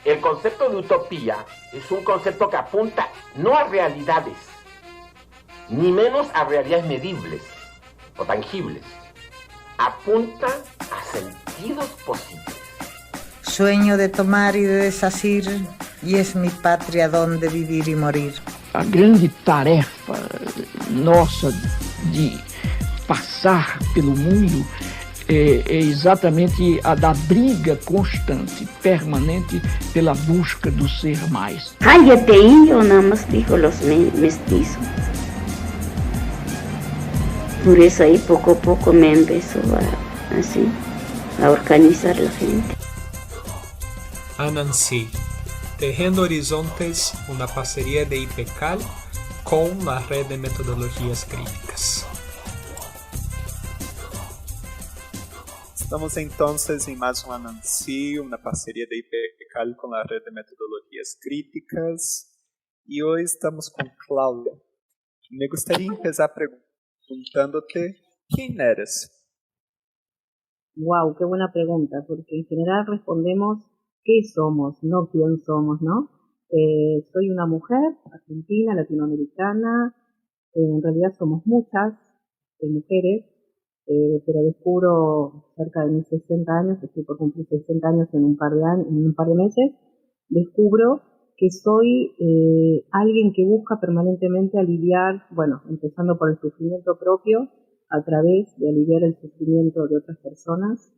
El concepto de utopía es un concepto que apunta no a realidades, ni menos a realidades medibles o tangibles. Apunta a sentidos posibles. Sueño de tomar e de desasir, e es mi pátria donde vivir e morir. A grande tarefa nossa de passar pelo mundo é exatamente a da briga constante, permanente, pela busca do ser mais. Cállate, indio, nada más dijo los mestizos. Por eso ahí poco a poco me empezó a organizar la gente. Anansi, Tejiendo Horizontes, una parcería de IPECAL con la Red de Metodologías Críticas. Estamos entonces en más un Anansi, una parcería de IPECAL con la Red de Metodologías Críticas. Y hoy estamos con Claudia. Me gustaría empezar preguntándote, ¿quién eres? Wow, qué buena pregunta, porque en general respondemos qué somos, no quién somos, ¿no? Soy una mujer argentina, latinoamericana, en realidad somos muchas mujeres, pero descubro cerca de mis 60 años, estoy por cumplir 60 años en un par de meses, descubro que soy alguien que busca permanentemente aliviar, bueno, empezando por el sufrimiento propio, a través de aliviar el sufrimiento de otras personas,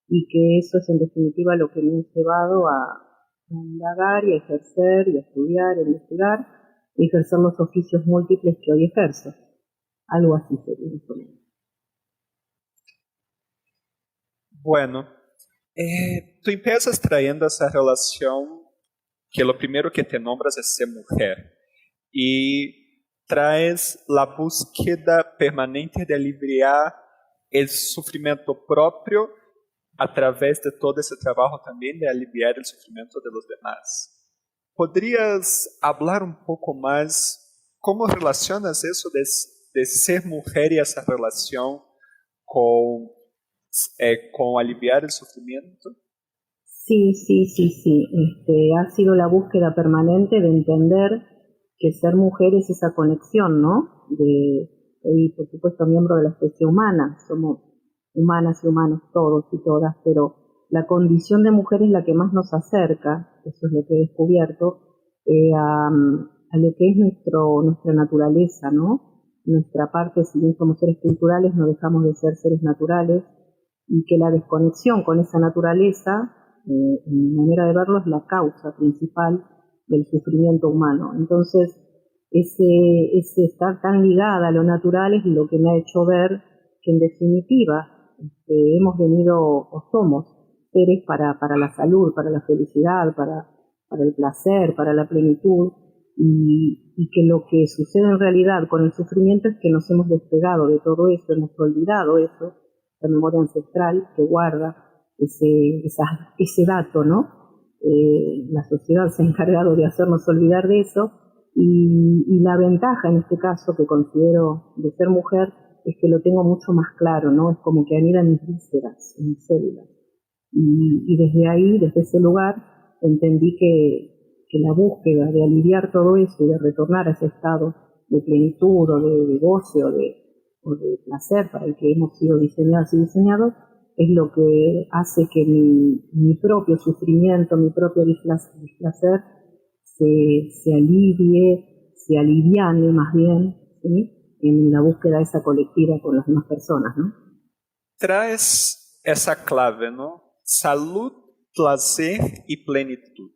y que eso es en definitiva lo que me ha llevado a indagar y a ejercer y a estudiar, a investigar y ejercer los oficios múltiples que hoy ejerzo. Algo así sería más o menos. Bueno, tú empiezas trayendo esa relación que lo primero que te nombras es ser mujer y traes la búsqueda permanente de aliviar el sufrimiento propio a través de todo ese trabajo también de aliviar el sufrimiento de los demás. ¿Podrías hablar un poco más cómo relacionas eso de ser mujer y esa relación con aliviar el sufrimiento? Sí. Ha sido la búsqueda permanente de entender que ser mujer es esa conexión, ¿no? Soy, por supuesto, miembro de la especie humana, somos humanas y humanos todos y todas, pero la condición de mujer es la que más nos acerca, eso es lo que he descubierto, a lo que es nuestra naturaleza, ¿no? Nuestra parte, si bien somos seres culturales, no dejamos de ser seres naturales, y que la desconexión con esa naturaleza, en mi manera de verlo, es la causa principal del sufrimiento humano. Entonces, ese estar tan ligada a lo natural es lo que me ha hecho ver que, en definitiva, hemos venido o somos seres para la salud, para la felicidad, para el placer, para la plenitud, y que lo que sucede en realidad con el sufrimiento es que nos hemos despegado de todo eso, hemos olvidado eso, la memoria ancestral que guarda ese dato, ¿no? La sociedad se ha encargado de hacernos olvidar de eso, y la ventaja en este caso que considero de ser mujer es que lo tengo mucho más claro, ¿no? Es como que anida en mis vísceras, en mis células. Y desde ahí, desde ese lugar, entendí que la búsqueda de aliviar todo eso y de retornar a ese estado de plenitud o de goce o de placer para el que hemos sido diseñados y diseñados, es lo que hace que mi propio sufrimiento, mi propio displacer se alivie, se aliviane más bien, ¿sí? En la búsqueda esa colectiva con las demás personas, ¿no? Traes esa clave, ¿no? Salud, placer y plenitud.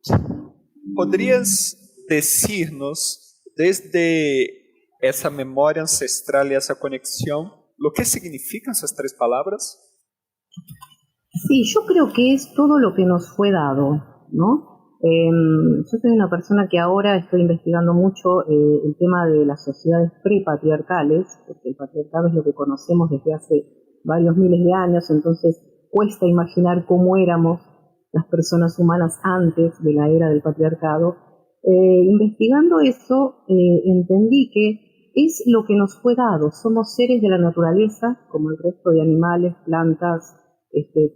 ¿Podrías decirnos, desde esa memoria ancestral y esa conexión, lo que significan esas tres palabras? Sí, yo creo que es todo lo que nos fue dado, ¿no? Yo soy una persona que ahora estoy investigando mucho el tema de las sociedades prepatriarcales, porque el patriarcado es lo que conocemos desde hace varios miles de años, entonces cuesta imaginar cómo éramos las personas humanas antes de la era del patriarcado. Investigando eso, entendí que es lo que nos fue dado. Somos seres de la naturaleza, como el resto de animales, plantas,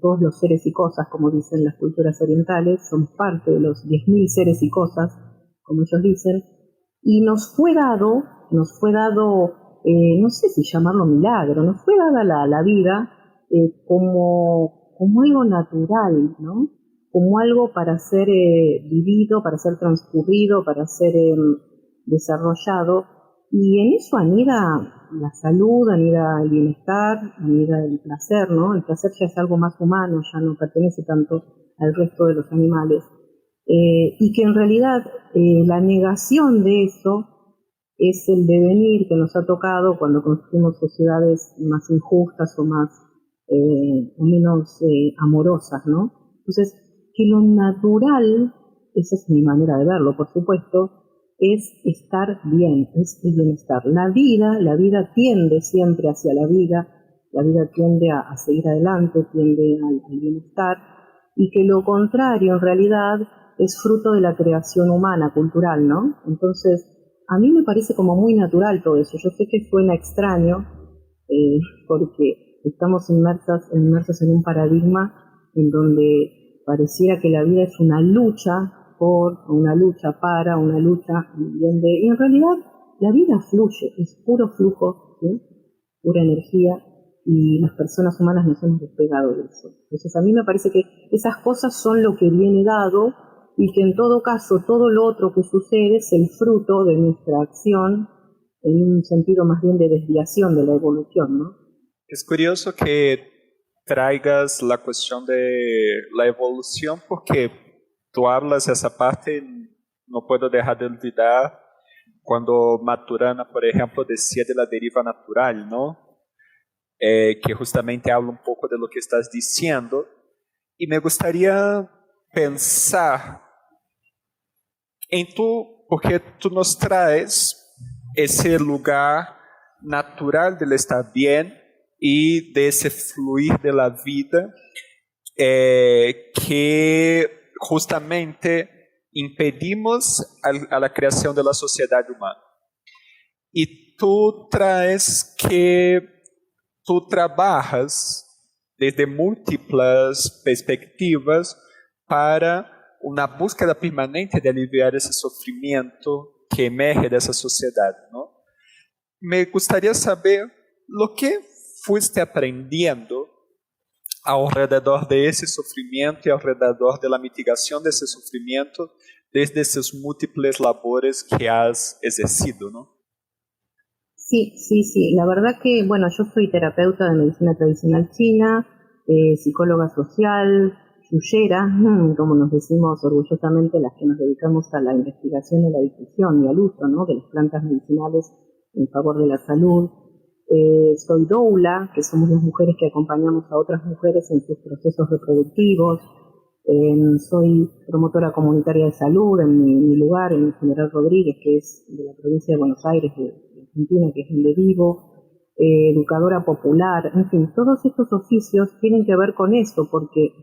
todos los seres y cosas, como dicen las culturas orientales, somos parte de los 10.000 seres y cosas, como ellos dicen, y nos fue dado, no sé si llamarlo milagro, nos fue dada la vida como algo natural, ¿no? Como algo para ser vivido, para ser transcurrido, para ser desarrollado, y en eso anida la salud, anida el bienestar, anida el placer, ¿no? El placer ya es algo más humano, ya no pertenece tanto al resto de los animales. Y que en realidad la negación de eso es el devenir que nos ha tocado cuando construimos sociedades más injustas o más o menos amorosas, ¿no? Entonces, que lo natural, esa es mi manera de verlo, por supuesto, es estar bien, es el bienestar. La vida tiende siempre hacia la vida tiende a seguir adelante, tiende al bienestar, y que lo contrario en realidad es fruto de la creación humana, cultural, ¿no? Entonces, a mí me parece como muy natural todo eso. Yo sé que suena extraño, porque estamos inmersos en un paradigma en donde pareciera que la vida es una lucha por, una lucha para, una lucha y en realidad la vida fluye, es puro flujo, ¿sí? Pura energía, y las personas humanas nos hemos despegado de eso. Entonces a mí me parece que esas cosas son lo que viene dado, y que en todo caso todo lo otro que sucede es el fruto de nuestra acción, en un sentido más bien de desviación de la evolución, ¿no? Es curioso que traigas la cuestión de la evolución, porque tú hablas esa parte, no puedo dejar de olvidar cuando Maturana, por ejemplo, decía de la deriva natural, ¿no? Que justamente habla un poco de lo que estás diciendo, y me gustaría pensar en tú, porque tú nos traes ese lugar natural del estar bien y de ese fluir de la vida que justamente impedimos a la creación de la sociedad humana. Y tú traes que tú trabajas desde múltiples perspectivas para una búsqueda permanente de aliviar ese sufrimiento que emerge de esa sociedad, ¿no? Me gustaría saber lo que fuiste aprendiendo alrededor de ese sufrimiento y alrededor de la mitigación de ese sufrimiento desde esas múltiples labores que has ejercido, ¿no? Sí. La verdad que, bueno, yo soy terapeuta de medicina tradicional china, psicóloga social, yuyera, como nos decimos orgullosamente las que nos dedicamos a la investigación y la difusión y al uso, ¿no?, de las plantas medicinales en favor de la salud. Soy doula, que somos las mujeres que acompañamos a otras mujeres en sus procesos reproductivos. Soy promotora comunitaria de salud en mi lugar, en General Rodríguez, que es de la provincia de Buenos Aires, de Argentina, que es donde vivo. Educadora popular, en fin, todos estos oficios tienen que ver con eso, porque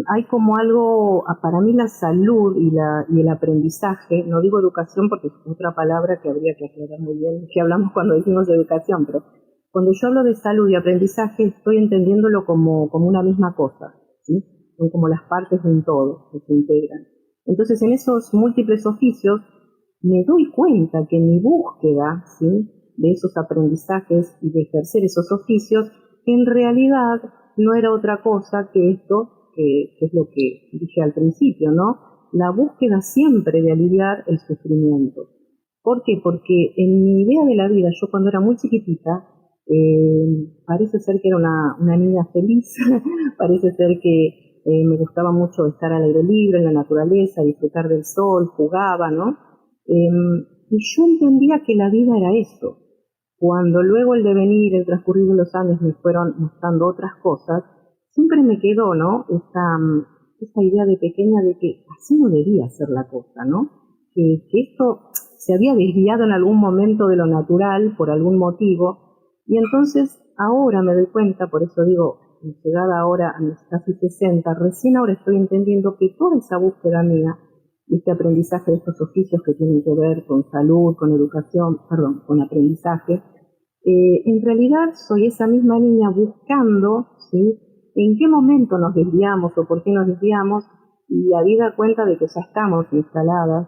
hay como algo, para mí la salud y el aprendizaje, no digo educación porque es otra palabra que habría que aclarar muy bien, que hablamos cuando decimos educación, pero cuando yo hablo de salud y aprendizaje estoy entendiéndolo como una misma cosa, ¿sí? Son como las partes de un todo que se integran. Entonces en esos múltiples oficios me doy cuenta que mi búsqueda, ¿sí?, de esos aprendizajes y de ejercer esos oficios, en realidad no era otra cosa que esto, que es lo que dije al principio, ¿no? La búsqueda siempre de aliviar el sufrimiento. ¿Por qué? Porque en mi idea de la vida, yo cuando era muy chiquitita, parece ser que era una niña feliz, parece ser que me gustaba mucho estar al aire libre, en la naturaleza, disfrutar del sol, jugaba, ¿no? Y yo entendía que la vida era eso. Cuando luego el devenir, el transcurrir de los años me fueron mostrando otras cosas, siempre me quedó, ¿no?, esta idea de pequeña de que así no debía ser la cosa, ¿no? Que esto se había desviado en algún momento de lo natural por algún motivo, y entonces ahora me doy cuenta, por eso digo, llegada ahora a mis casi 60, recién ahora estoy entendiendo que toda esa búsqueda mía, este aprendizaje de estos oficios que tienen que ver con salud, con educación, con aprendizaje, en realidad soy esa misma niña buscando, ¿sí?, en qué momento nos desviamos o por qué nos desviamos, y habida cuenta de que ya estamos instalados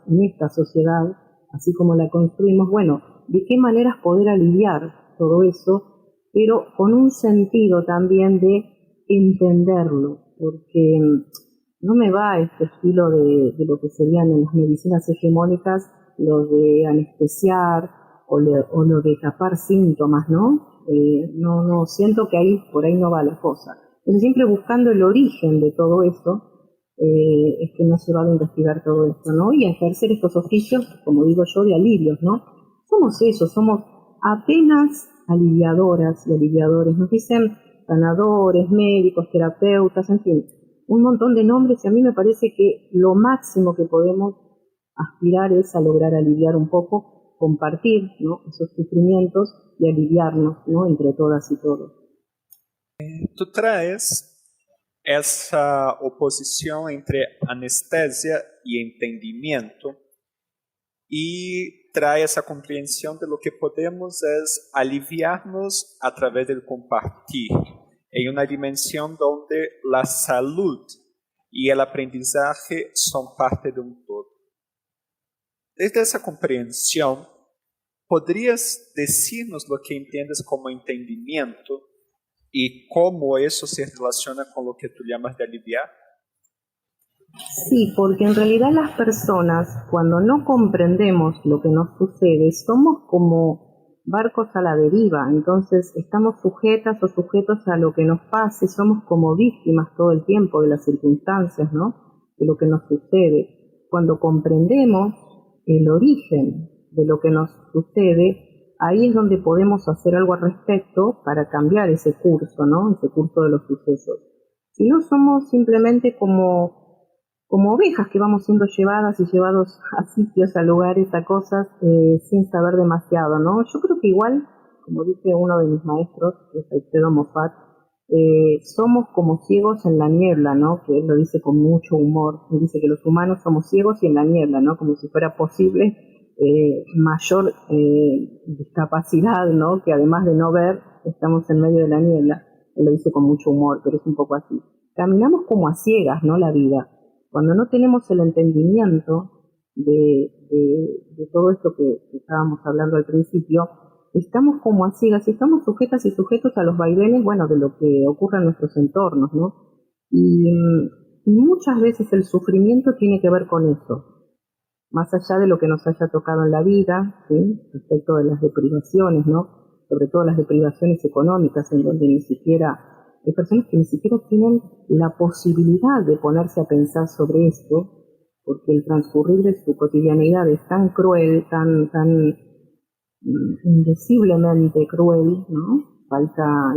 en esta sociedad, así como la construimos, bueno, de qué maneras poder aliviar todo eso, pero con un sentido también de entenderlo, porque no me va este estilo de lo que serían en las medicinas hegemónicas, lo de anestesiar o lo de tapar síntomas, ¿no? No siento que por ahí no va la cosa. Entonces, siempre buscando el origen de todo eso, es que me ha llevado a investigar todo esto, ¿no? Y a ejercer estos oficios, como digo yo, de alivios, ¿no? Somos eso, somos apenas aliviadoras y aliviadores. Nos dicen sanadores, médicos, terapeutas, en fin, un montón de nombres, y a mí me parece que lo máximo que podemos aspirar es a lograr aliviar un poco, compartir, ¿no?, esos sufrimientos y aliviarnos, ¿no?, entre todas y todos. Tú traes esa oposición entre anestesia y entendimiento y trae esa comprensión de lo que podemos es aliviarnos a través del compartir, en una dimensión donde la salud y el aprendizaje son parte de un todo. Desde esa comprensión, ¿podrías decirnos lo que entiendes como entendimiento y cómo eso se relaciona con lo que tú llamas de aliviar? Sí, porque en realidad las personas, cuando no comprendemos lo que nos sucede, somos como barcos a la deriva. Entonces estamos sujetas o sujetos a lo que nos pase, somos como víctimas todo el tiempo de las circunstancias, ¿no?, de lo que nos sucede. Cuando comprendemos el origen de lo que nos sucede, ahí es donde podemos hacer algo al respecto para cambiar ese curso, ¿no?, ese curso de los sucesos. Si no, somos simplemente como ovejas que vamos siendo llevadas y llevados a sitios, a lugares, a cosas, sin saber demasiado, ¿no? Yo creo que igual, como dice uno de mis maestros, que es Alfredo Moffat, somos como ciegos en la niebla, ¿no?, que él lo dice con mucho humor. Él dice que los humanos somos ciegos y en la niebla, ¿no?, como si fuera posible mayor discapacidad, ¿no?, que además de no ver, estamos en medio de la niebla. Él lo dice con mucho humor, pero es un poco así. Caminamos como a ciegas, ¿no?, la vida. Cuando no tenemos el entendimiento de todo esto que estábamos hablando al principio, estamos como a ciegas y estamos sujetas y sujetos a los vaivenes, bueno, de lo que ocurre en nuestros entornos, ¿no? Y muchas veces el sufrimiento tiene que ver con eso, más allá de lo que nos haya tocado en la vida, ¿sí?, respecto de las deprivaciones, ¿no?, sobre todo las deprivaciones económicas, en donde hay personas que ni siquiera tienen la posibilidad de ponerse a pensar sobre esto, porque el transcurrir de su cotidianidad es tan cruel, tan indeciblemente cruel, ¿no?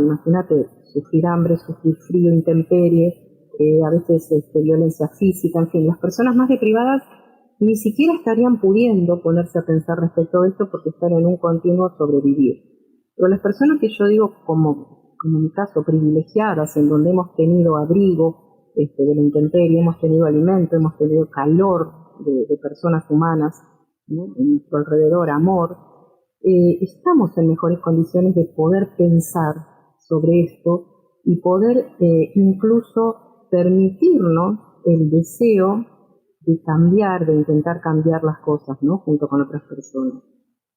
Imagínate, sufrir hambre, sufrir frío, intemperie, a veces violencia física, en fin, las personas más deprivadas ni siquiera estarían pudiendo ponerse a pensar respecto de esto porque están en un continuo sobrevivir. Pero las personas que yo digo como en mi caso, privilegiadas, en donde hemos tenido abrigo de la intemperie, hemos tenido alimento, hemos tenido calor de personas humanas, ¿no?, en nuestro alrededor, amor, estamos en mejores condiciones de poder pensar sobre esto y poder incluso permitirnos el deseo de cambiar, de intentar cambiar las cosas, ¿no?, junto con otras personas.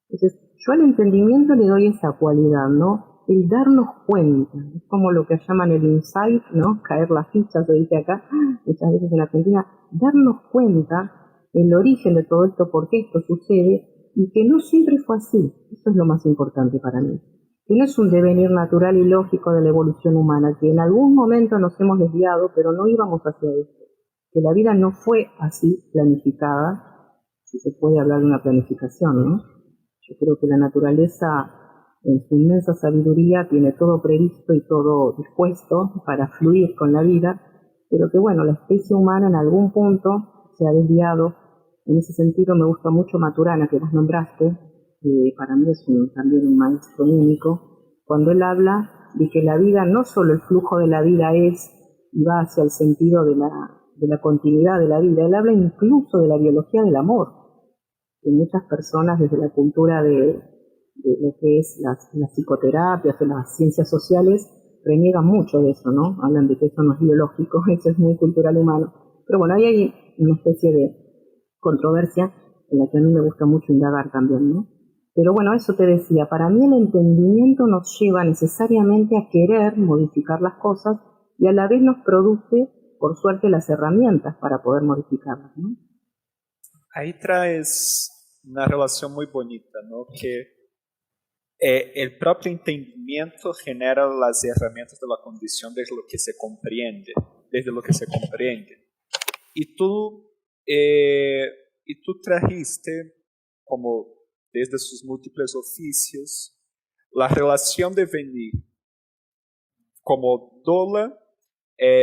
Entonces, yo al entendimiento le doy esa cualidad, ¿no?, el darnos cuenta, es como lo que llaman el insight, ¿no?, caer la ficha, se dice acá, muchas veces en Argentina, darnos cuenta el origen de todo esto, por qué esto sucede, y que no siempre fue así. Eso es lo más importante para mí. Que no es un devenir natural y lógico de la evolución humana, que en algún momento nos hemos desviado, pero no íbamos hacia esto. Que la vida no fue así planificada, si se puede hablar de una planificación, ¿no? Yo creo que la naturaleza, en su inmensa sabiduría, tiene todo previsto y todo dispuesto para fluir con la vida, pero que bueno, la especie humana en algún punto se ha desviado. En ese sentido me gusta mucho Maturana, que vos nombraste, para mí es también un maestro único, cuando él habla de que la vida, no solo el flujo de la vida es y va hacia el sentido de la continuidad de la vida, él habla incluso de la biología del amor, que muchas personas desde la cultura de lo que es las psicoterapias o las ciencias sociales reniegan mucho de eso, ¿no? Hablan de que eso no es biológico, eso es muy cultural humano. Pero bueno, ahí hay una especie de controversia en la que a mí me gusta mucho indagar también, ¿no? Pero bueno, eso te decía, para mí el entendimiento nos lleva necesariamente a querer modificar las cosas y a la vez nos produce, por suerte, las herramientas para poder modificarlas, ¿no? Ahí traes una relación muy bonita, ¿no? Que el propio entendimiento genera las herramientas de la condición desde lo que se comprende, Y tú trajiste, como desde sus múltiples oficios, la relación de venir como doula,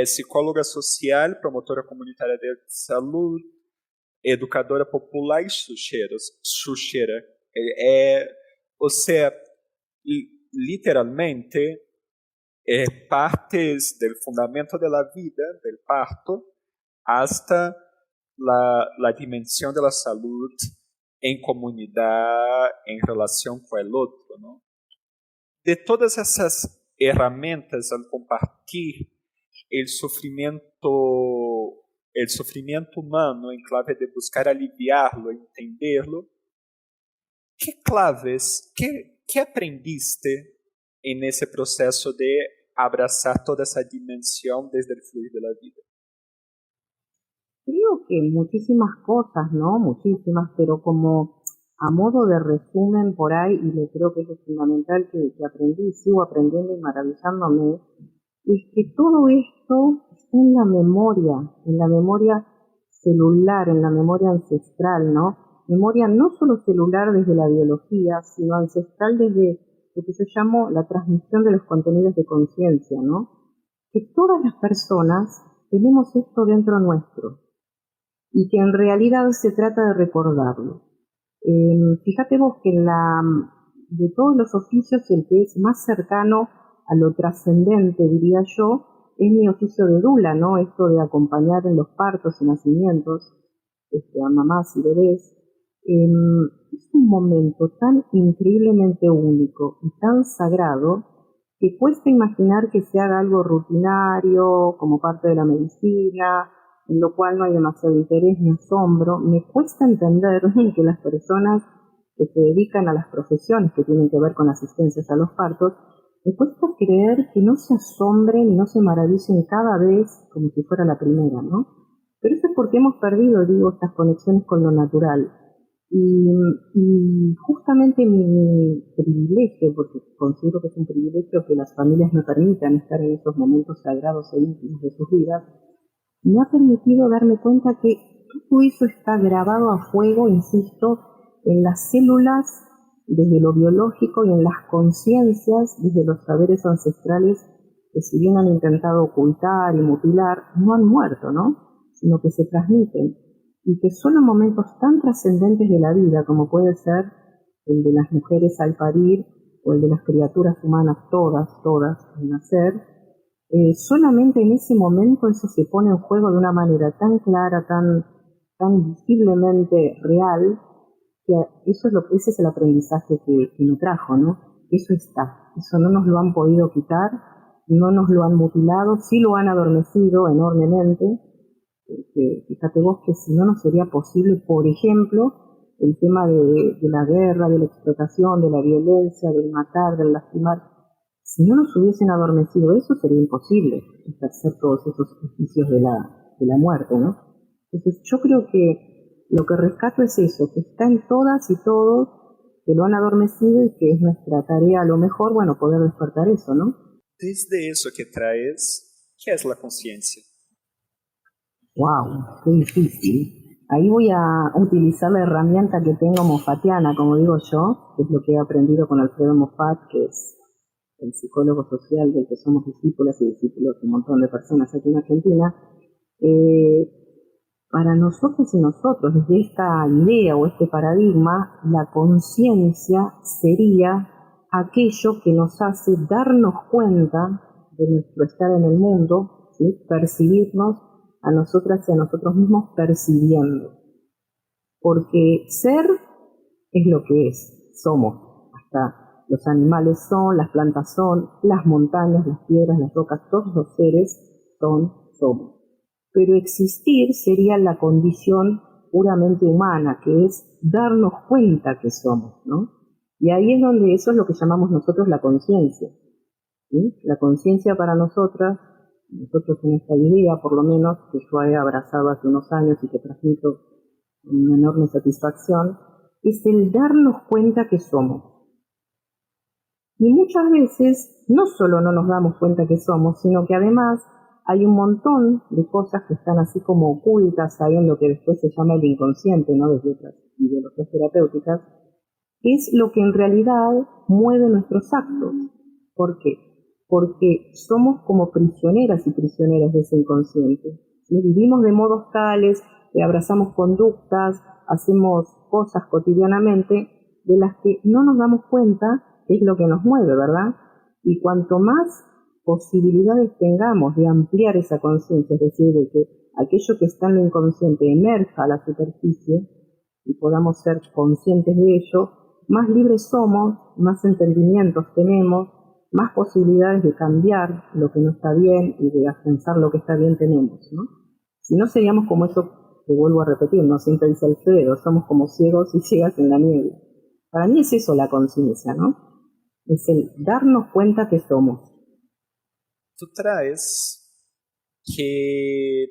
psicóloga social, promotora comunitária de salud, educadora popular y xuxera. O sea, literalmente, partes del fundamento de la vida, del parto, hasta la dimensión de la salud en comunidad, en relación con el otro, ¿no? De todas esas herramientas al compartir el sufrimiento humano en clave de buscar aliviarlo, entenderlo, ¿qué claves, qué aprendiste en ese proceso de abrazar toda esa dimensión desde el fluir de la vida? Creo que muchísimas cosas, ¿no? Muchísimas, pero como a modo de resumen por ahí, y le creo que eso es fundamental que aprendí y sigo aprendiendo y maravillándome, es que todo esto está en la memoria celular, en la memoria ancestral, ¿no? Memoria no solo celular desde la biología, sino ancestral desde lo que yo llamo la transmisión de los contenidos de conciencia, ¿no? Que todas las personas tenemos esto dentro nuestro y que en realidad se trata de recordarlo. Fíjate vos que de todos los oficios el que es más cercano a lo trascendente, diría yo, es mi oficio de dula, ¿no? Esto de acompañar en los partos y nacimientos a mamás y bebés. Es un momento tan increíblemente único y tan sagrado que cuesta imaginar que se haga algo rutinario, como parte de la medicina, en lo cual no hay demasiado interés ni asombro. Me cuesta entender que las personas que se dedican a las profesiones que tienen que ver con asistencias a los partos, me cuesta creer que no se asombren y no se maravillen cada vez como si fuera la primera, ¿no? Pero eso es porque hemos perdido, digo, estas conexiones con lo natural. Y justamente mi privilegio, porque considero que es un privilegio que las familias me permitan estar en esos momentos sagrados e íntimos de sus vidas, me ha permitido darme cuenta que todo eso está grabado a fuego, insisto, en las células desde lo biológico y en las conciencias desde los saberes ancestrales que, si bien han intentado ocultar y mutilar, no han muerto, ¿no? Sino que se transmiten y que solo en momentos tan trascendentes de la vida como puede ser el de las mujeres al parir o el de las criaturas humanas todas al nacer, solamente en ese momento eso se pone en juego de una manera tan clara, tan visiblemente real, que ese es el aprendizaje que me trajo, ¿no? Eso está, eso no nos lo han podido quitar, no nos lo han mutilado, sí lo han adormecido enormemente. Fíjate vos que si no, no sería posible, por ejemplo, el tema de la guerra, de la explotación, de la violencia, del matar, del lastimar. Si no nos hubiesen adormecido eso, sería imposible ejercer todos esos oficios de la muerte, ¿no? Entonces yo creo que lo que rescato es eso, que está en todas y todos, que lo han adormecido y que es nuestra tarea a lo mejor, bueno, poder despertar eso, ¿no? Desde eso que traes, ¿qué es la conciencia? ¡Wow! ¡Qué difícil! Ahí voy a utilizar la herramienta que tengo mofatiana, como digo yo, que es lo que he aprendido con Alfredo Moffat, que es el psicólogo social del que somos discípulos y discípulos de un montón de personas aquí en Argentina. Para nosotros y nosotros, desde esta idea o este paradigma, la conciencia sería aquello que nos hace darnos cuenta de nuestro estar en el mundo, ¿sí? Percibirnos a nosotras y a nosotros mismos percibiendo. Porque ser es lo que es, somos. Hasta Los animales son, las plantas son, las montañas, las piedras, las rocas, todos los seres somos. Pero existir sería la condición puramente humana, que es darnos cuenta que somos, ¿no? Y ahí es donde eso es lo que llamamos nosotros la conciencia, ¿sí? La conciencia para nosotros en esta idea, por lo menos, que yo he abrazado hace unos años y que transmito con una enorme satisfacción, es el darnos cuenta que somos. Y muchas veces no solo no nos damos cuenta que somos, sino que además hay un montón de cosas que están así como ocultas ahí en lo que después se llama el inconsciente, ¿no? Desde otras ideologías terapéuticas, es lo que en realidad mueve nuestros actos. ¿Por qué? Porque somos como prisioneras y prisioneras de ese inconsciente. ¿Sí? Vivimos de modos tales, abrazamos conductas, hacemos cosas cotidianamente de las que no nos damos cuenta que es lo que nos mueve, ¿verdad? Y cuanto más posibilidades tengamos de ampliar esa conciencia, es decir, de que aquello que está en lo inconsciente emerja a la superficie y podamos ser conscientes de ello, más libres somos, más entendimientos tenemos, más posibilidades de cambiar lo que no está bien y de afianzar lo que está bien tenemos, ¿no? Si no, seríamos como eso que vuelvo a repetir, ¿no? Siempre dice Alfredo, somos como ciegos y ciegas en la niebla. Para mí es eso la conciencia, ¿no? Es el darnos cuenta que somos. Tú traes que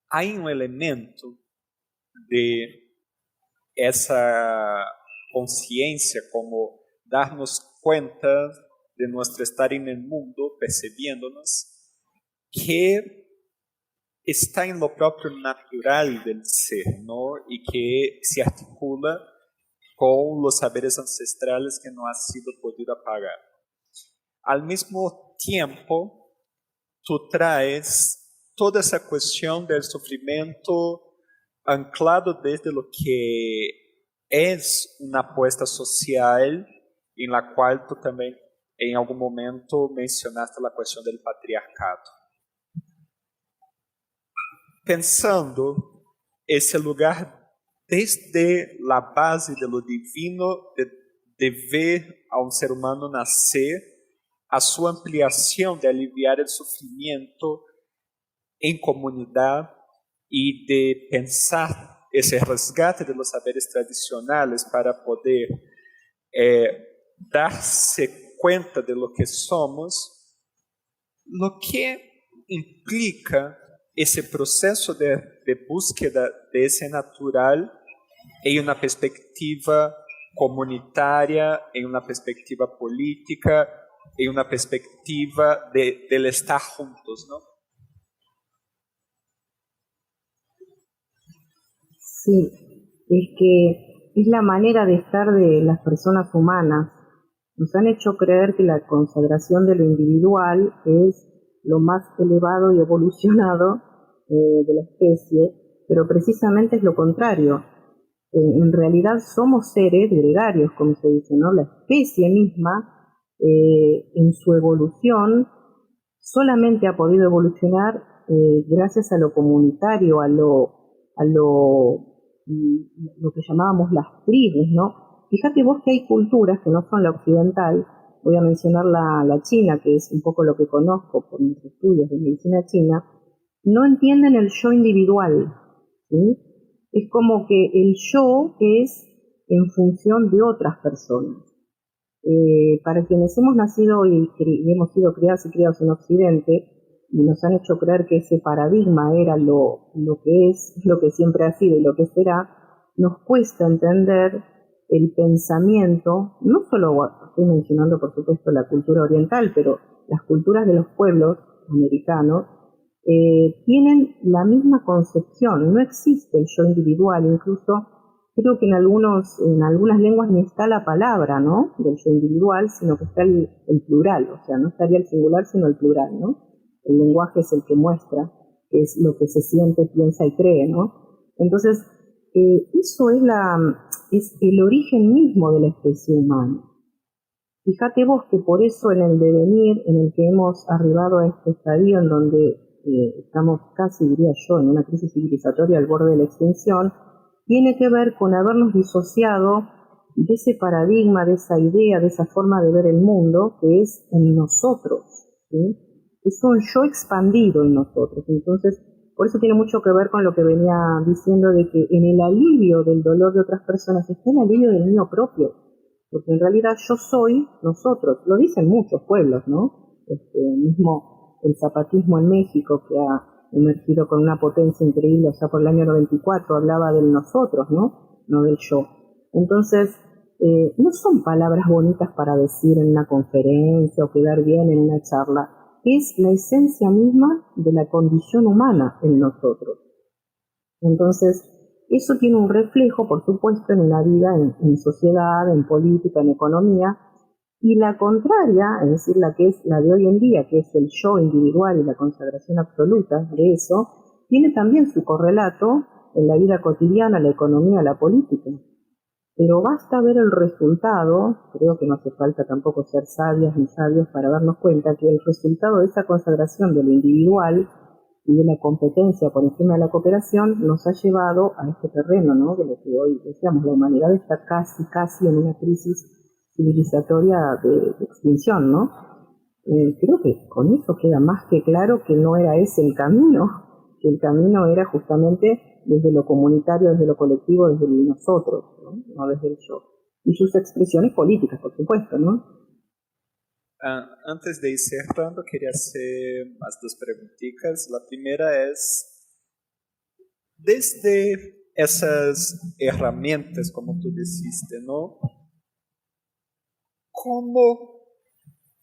hay un elemento de esa conciencia, como darnos cuenta de nuestro estar en el mundo, percibiéndonos, que está en lo propio natural del ser, ¿no? Y que se articula con los saberes ancestrales que no ha sido podido apagar. Al mismo tiempo, tú traes toda esa cuestión del sufrimiento anclado desde lo que es una apuesta social, en la cual tú también en algún momento mencionaste la cuestión del patriarcado. Pensando ese lugar desde la base de lo divino, de ver a un ser humano nacer, a su ampliación de aliviar el sufrimiento en comunidad y de pensar ese resgate de los saberes tradicionales para poder darse cuenta de lo que somos, lo que implica ese proceso de búsqueda de ese natural en una perspectiva comunitaria, en una perspectiva política, en una perspectiva del estar juntos, ¿no? Sí, es que es la manera de estar de las personas humanas. Nos han hecho creer que la consagración de lo individual es lo más elevado y evolucionado de la especie, pero precisamente es lo contrario. En realidad somos seres gregarios, como se dice, ¿no? La especie misma, en su evolución, solamente ha podido evolucionar gracias a lo comunitario, a lo que llamábamos las tribus, ¿no? Fíjate vos que hay culturas que no son la occidental. Voy a mencionar la china, que es un poco lo que conozco por mis estudios de medicina china. No entienden el yo individual, ¿sí? Es como que el yo es en función de otras personas. Para quienes hemos nacido y hemos sido criados y criados en Occidente, y nos han hecho creer que ese paradigma era lo que es, lo que siempre ha sido y lo que será, nos cuesta entender el pensamiento, no solo estoy mencionando por supuesto la cultura oriental, pero las culturas de los pueblos americanos tienen la misma concepción. No existe el yo individual, incluso creo que en algunas lenguas ni está la palabra, ¿no?, del yo individual, sino que está el plural, o sea, no estaría el singular sino el plural, ¿no? El lenguaje es el que muestra, que es lo que se siente, piensa y cree, ¿no? Entonces, eso es el origen mismo de la especie humana. Fíjate vos que por eso en el devenir en el que hemos arribado a este estadio en donde estamos casi, diría yo, en una crisis civilizatoria al borde de la extinción, tiene que ver con habernos disociado de ese paradigma, de esa idea, de esa forma de ver el mundo que es en nosotros, ¿sí? Es un yo expandido en nosotros. Entonces, por eso tiene mucho que ver con lo que venía diciendo de que en el alivio del dolor de otras personas está el alivio del mío propio, porque en realidad yo soy nosotros. Lo dicen muchos pueblos, ¿no? Mismo el zapatismo en México, que ha emergido con una potencia increíble allá por el año 94, hablaba del nosotros, no del yo. Entonces, no son palabras bonitas para decir en una conferencia o quedar bien en una charla. Es la esencia misma de la condición humana en nosotros. Entonces, eso tiene un reflejo, por supuesto, en la vida, en sociedad, en política, en economía, y la contraria, es decir, la que es la de hoy en día, que es el yo individual y la consagración absoluta de eso, tiene también su correlato en la vida cotidiana, la economía, la política. Pero basta ver el resultado, creo que no hace falta tampoco ser sabias ni sabios para darnos cuenta que el resultado de esa consagración de lo individual y de la competencia por encima de la cooperación nos ha llevado a este terreno, ¿no? De lo que hoy decíamos, la humanidad está casi en una crisis civilizatoria de extinción, ¿no? Creo que con eso queda más que claro que no era ese el camino, que el camino era justamente desde lo comunitario, desde lo colectivo, desde el nosotros, no desde el yo. Y sus expresiones políticas, por supuesto, ¿no? Antes de ir cerrando, quería hacer más dos preguntitas. La primera es, desde esas herramientas, como tú dijiste, ¿no?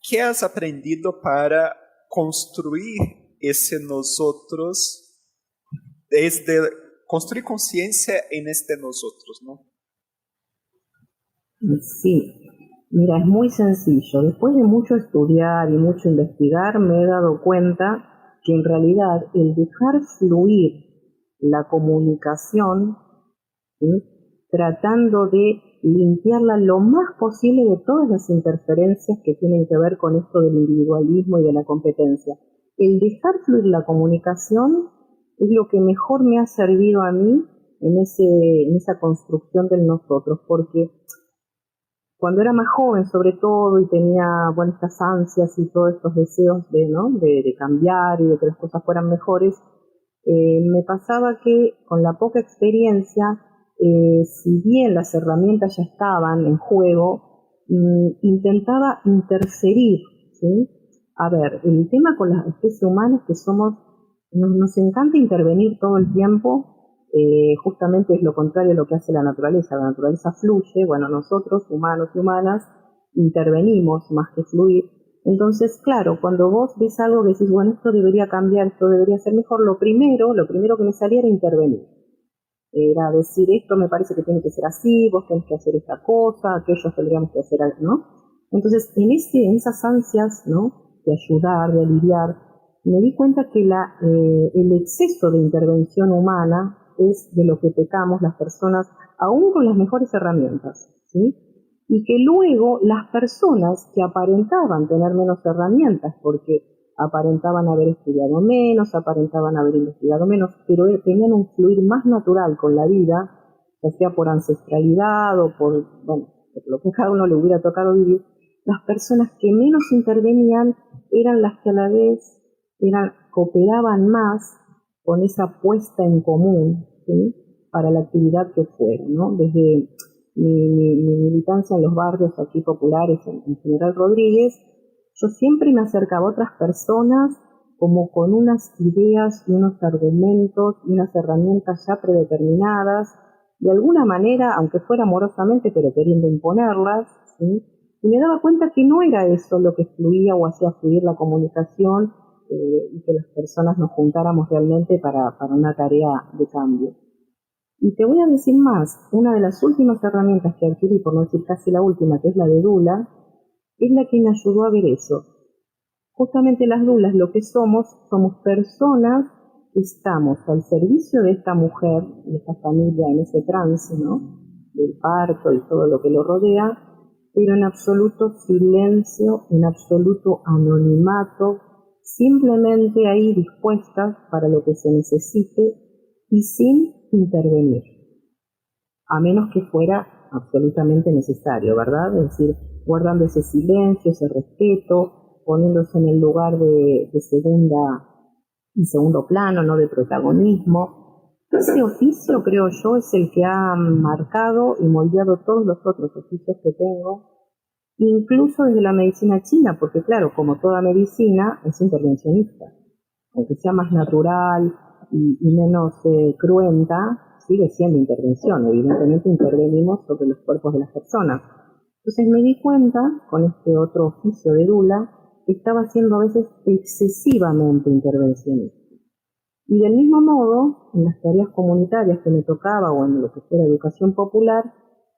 ¿Qué has aprendido para construir ese nosotros, construir conciencia en este nosotros, ¿no? Sí, mira, es muy sencillo. Después de mucho estudiar y mucho investigar, me he dado cuenta que en realidad el dejar fluir la comunicación, ¿sí?, tratando de limpiarla lo más posible de todas las interferencias que tienen que ver con esto del individualismo y de la competencia. El dejar fluir la comunicación es lo que mejor me ha servido a mí en esa construcción del nosotros, porque cuando era más joven, sobre todo, y tenía estas ansias y todos estos deseos de cambiar y de que las cosas fueran mejores, me pasaba que con la poca experiencia, si bien las herramientas ya estaban en juego, intentaba interferir, ¿sí? A ver, el tema con las especies humanas que nos encanta intervenir todo el tiempo. Justamente es lo contrario de lo que hace la naturaleza fluye, bueno, nosotros, humanos y humanas, intervenimos más que fluir. Entonces, claro, cuando vos ves algo que decís, bueno, esto debería cambiar, esto debería ser mejor, lo primero que me salía era intervenir. Era decir, esto me parece que tiene que ser así, vos tenés que hacer esta cosa, aquellos tendríamos que hacer algo, ¿no? Entonces, en esas ansias, ¿no?, de ayudar, de aliviar, me di cuenta que el exceso de intervención humana es de lo que pecamos las personas, aún con las mejores herramientas, ¿sí? Y que luego las personas que aparentaban tener menos herramientas, porque aparentaban haber estudiado menos, aparentaban haber investigado menos, pero tenían un fluir más natural con la vida, ya sea por ancestralidad o por lo que a cada uno le hubiera tocado vivir, las personas que menos intervenían eran las que a la vez cooperaban más con esa puesta en común, ¿sí?, para la actividad que fuera, ¿no? Desde mi militancia en los barrios aquí populares en General Rodríguez, yo siempre me acercaba a otras personas como con unas ideas y unos argumentos y unas herramientas ya predeterminadas, de alguna manera, aunque fuera amorosamente, pero queriendo imponerlas, ¿sí? Y me daba cuenta que no era eso lo que fluía o hacía fluir la comunicación, y que las personas nos juntáramos realmente para una tarea de cambio. Y te voy a decir más, una de las últimas herramientas que adquirí, por no decir casi la última, que es la de Dula, es la que me ayudó a ver eso. Justamente las Dulas, lo que somos personas que estamos al servicio de esta mujer, de esta familia en ese trance, ¿no?, del parto y todo lo que lo rodea, pero en absoluto silencio, en absoluto anonimato, simplemente ahí dispuestas para lo que se necesite y sin intervenir, a menos que fuera absolutamente necesario, ¿verdad? Es decir, guardando ese silencio, ese respeto, poniéndose en el lugar de segundo plano, no de protagonismo. Ese oficio, creo yo, es el que ha marcado y moldeado todos los otros oficios que tengo, incluso desde la medicina china, porque claro, como toda medicina, es intervencionista. Aunque sea más natural y menos cruenta, sigue siendo intervención. Evidentemente intervenimos sobre los cuerpos de las personas. Entonces me di cuenta, con este otro oficio de dula, que estaba siendo a veces excesivamente intervencionista. Y del mismo modo, en las tareas comunitarias que me tocaba o en lo que fuera educación popular,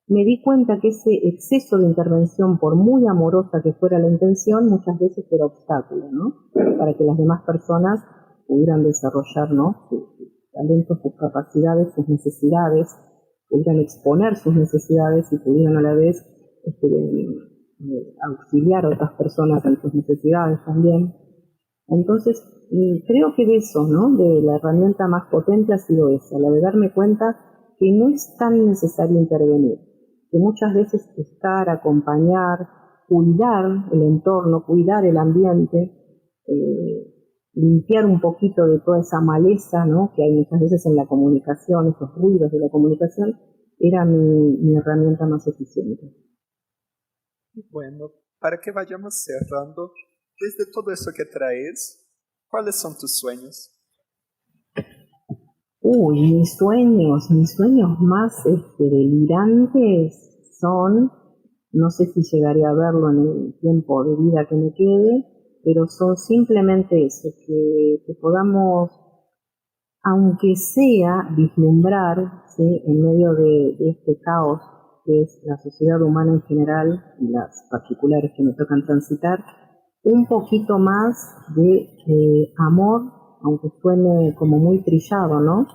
me di cuenta que ese exceso de intervención, por muy amorosa que fuera la intención, muchas veces era obstáculo, ¿no? Para que las demás personas pudieran desarrollar, ¿no?, sus talentos, sus capacidades, sus necesidades, pudieran exponer sus necesidades y pudieran a la vez auxiliar a otras personas en sus necesidades también. Entonces, creo que de eso, ¿no?, de la herramienta más potente ha sido esa, la de darme cuenta que no es tan necesario intervenir, que muchas veces estar, acompañar, cuidar el entorno, cuidar el ambiente, limpiar un poquito de toda esa maleza, ¿no?, que hay muchas veces en la comunicación, esos ruidos de la comunicación, era mi herramienta más eficiente. Bueno, para que vayamos cerrando, desde todo eso que traes, ¿cuáles son tus sueños? Mis sueños más delirantes son, no sé si llegaré a verlo en el tiempo de vida que me quede, pero son simplemente eso, que podamos, aunque sea, vislumbrar, ¿sí?, en medio de este caos que es la sociedad humana en general y las particulares que me tocan transitar, un poquito más de amor, aunque suene como muy trillado, ¿no?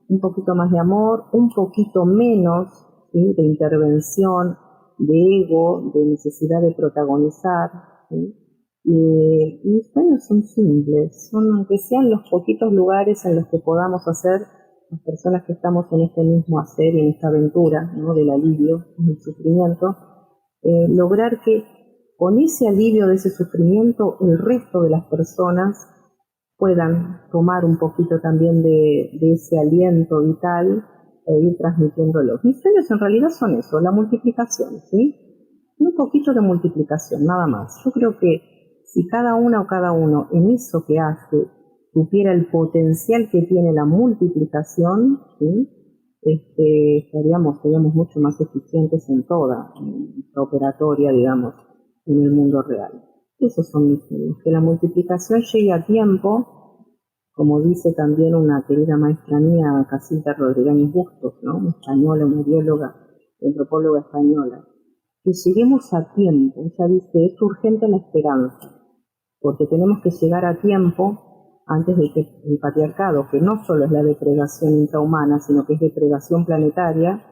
Un poquito más de amor, un poquito menos, ¿sí?, de intervención, de ego, de necesidad de protagonizar, ¿sí? Mis sueños son simples, son aunque sean los poquitos lugares en los que podamos hacer, las personas que estamos en este mismo hacer y en esta aventura, ¿no?, del alivio, del sufrimiento, lograr que con ese alivio de ese sufrimiento el resto de las personas puedan tomar un poquito también de ese aliento vital e ir transmitiéndolo. Mis sueños en realidad son eso, la multiplicación, ¿sí? Un poquito de multiplicación, nada más. Yo creo que si cada una o cada uno en eso que hace supiera el potencial que tiene la multiplicación, ¿sí?, seríamos mucho más eficientes en toda nuestra operatoria, digamos, en el mundo real. Esos son mis sueños, que la multiplicación llegue a tiempo, como dice también una querida maestra mía, Casilda Rodríguez Bustos, ¿no?, una española, una bióloga, antropóloga española, que lleguemos a tiempo. Ella dice, es urgente la esperanza, porque tenemos que llegar a tiempo antes de que el patriarcado, que no solo es la depredación intrahumana, sino que es depredación planetaria,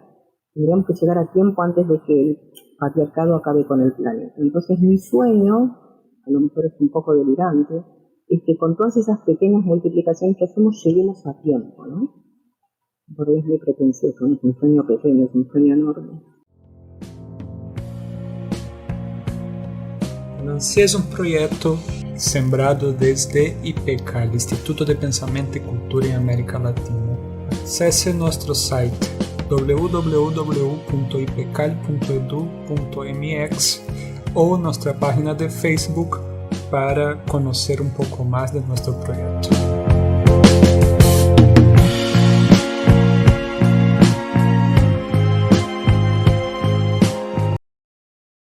tendríamos que llegar a tiempo antes de que el patriarcado acabe con el planeta. Entonces mi sueño, a lo mejor es un poco delirante, es que con todas esas pequeñas multiplicaciones que hacemos lleguemos a tiempo, ¿no? Porque es muy pretencioso, no es un sueño pequeño, es un sueño enorme. Lancia es un proyecto sembrado desde IPECAL, Instituto de Pensamiento y Cultura en América Latina. Acesse nuestro site www.ipecal.edu.mx o nuestra página de Facebook para conocer un poco más de nuestro proyecto.